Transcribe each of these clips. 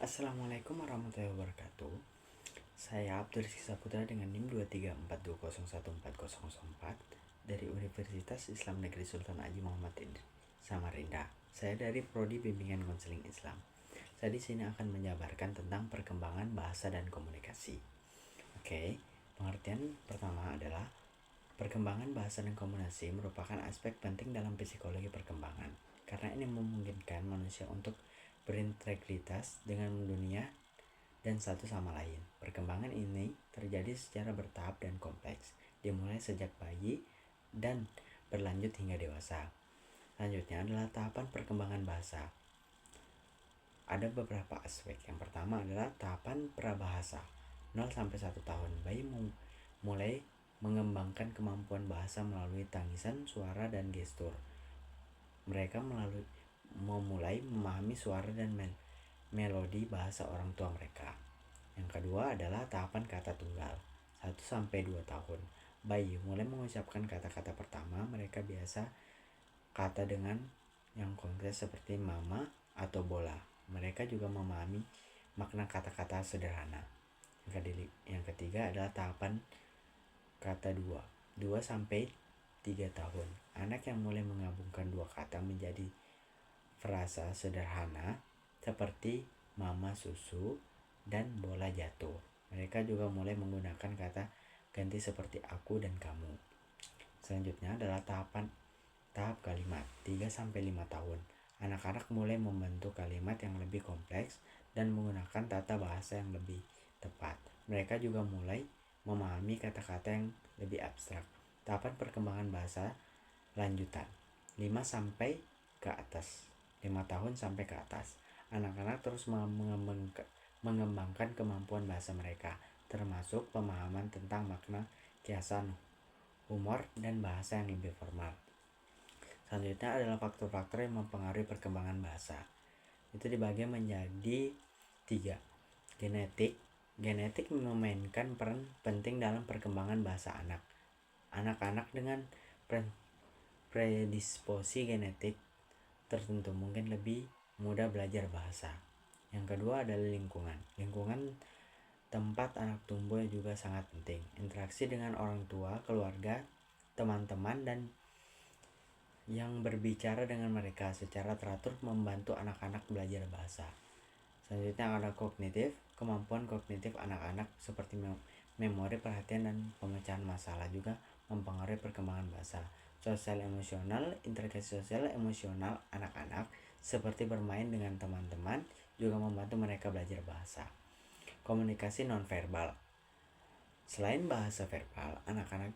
Assalamualaikum warahmatullahi wabarakatuh. Saya Abdul Rizky Saputra dengan NIM 234201404 dari Universitas Islam Negeri Sultan Haji Muhammad Samarinda. Saya dari Prodi Bimbingan Konseling Islam. Saya di sini akan menjabarkan tentang perkembangan bahasa dan komunikasi. Pengertian pertama adalah perkembangan bahasa dan komunikasi merupakan aspek penting dalam psikologi perkembangan karena ini memungkinkan manusia untuk berintegritas dengan dunia dan satu sama lain. Perkembangan ini terjadi secara bertahap dan kompleks, dimulai sejak bayi dan berlanjut hingga dewasa. Selanjutnya adalah tahapan perkembangan bahasa. Ada beberapa aspek. Yang pertama adalah tahapan prabahasa. 0-1 tahun, bayi mulai mengembangkan kemampuan bahasa melalui tangisan, suara, dan gestur. Mereka memulai memahami suara dan melodi bahasa orang tua mereka. Yang kedua adalah tahapan kata tunggal, 1-2 tahun. Bayi mulai mengucapkan kata-kata pertama. Mereka biasa kata dengan yang konkret seperti mama atau bola. Mereka juga memahami makna kata-kata sederhana. Yang ketiga adalah tahapan kata 2-3 tahun. Anak yang mulai menggabungkan dua kata menjadi frasa sederhana seperti mama susu dan bola jatuh. Mereka juga mulai menggunakan kata ganti seperti aku dan kamu. Selanjutnya adalah tahap kalimat, 3-5 tahun. Anak-anak mulai membentuk kalimat yang lebih kompleks dan menggunakan tata bahasa yang lebih tepat. Mereka juga mulai memahami kata-kata yang lebih abstrak. Tahapan perkembangan bahasa lanjutan, 5 tahun sampai ke atas. Anak-anak terus mengembangkan kemampuan bahasa mereka, termasuk pemahaman tentang makna, kiasan, humor, dan bahasa yang lebih formal. Selanjutnya adalah faktor-faktor yang mempengaruhi perkembangan bahasa. Itu dibagi menjadi 3. Genetik memainkan peran penting dalam perkembangan bahasa anak. Anak-anak dengan predisposisi genetik tertentu mungkin lebih mudah belajar bahasa. Yang kedua adalah lingkungan. Lingkungan tempat anak tumbuh juga sangat penting. Interaksi dengan orang tua, keluarga, teman-teman, dan yang berbicara dengan mereka secara teratur membantu anak-anak belajar bahasa. Selanjutnya ada kognitif. Kemampuan kognitif anak-anak seperti memori, perhatian, dan pemecahan masalah juga mempengaruhi perkembangan bahasa. Sosial emosional, interaksi sosial emosional anak-anak seperti bermain dengan teman-teman juga membantu mereka belajar bahasa. Komunikasi nonverbal. Selain bahasa verbal, anak-anak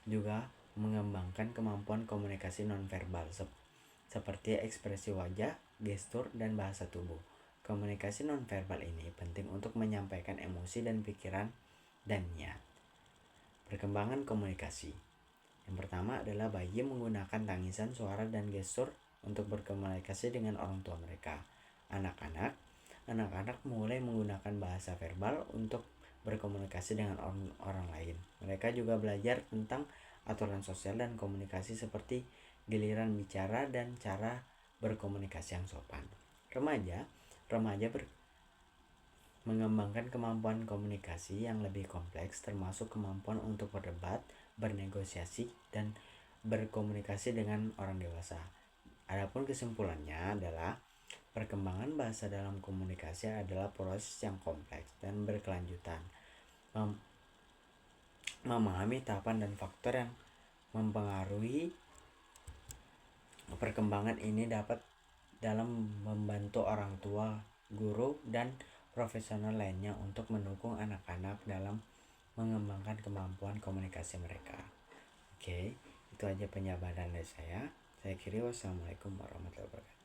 juga mengembangkan kemampuan komunikasi nonverbal seperti ekspresi wajah, gestur, dan bahasa tubuh. Komunikasi nonverbal ini penting untuk menyampaikan emosi dan pikiran dan niat. Perkembangan komunikasi. Yang pertama adalah bayi menggunakan tangisan, suara, dan gestur untuk berkomunikasi dengan orang tua mereka. Anak-anak mulai menggunakan bahasa verbal untuk berkomunikasi dengan orang lain. Mereka juga belajar tentang aturan sosial dan komunikasi seperti giliran bicara dan cara berkomunikasi yang sopan. Remaja mengembangkan kemampuan komunikasi yang lebih kompleks, termasuk kemampuan untuk berdebat, bernegosiasi, dan berkomunikasi dengan orang dewasa. Adapun kesimpulannya adalah perkembangan bahasa dalam komunikasi adalah proses yang kompleks dan berkelanjutan. Memahami tahapan dan faktor yang mempengaruhi perkembangan ini dapat dalam membantu orang tua, guru, dan profesional lainnya untuk mendukung anak-anak dalam mengembangkan kemampuan komunikasi mereka. Itu aja penjabaran dari saya. Saya akhiri, wassalamualaikum warahmatullahi wabarakatuh.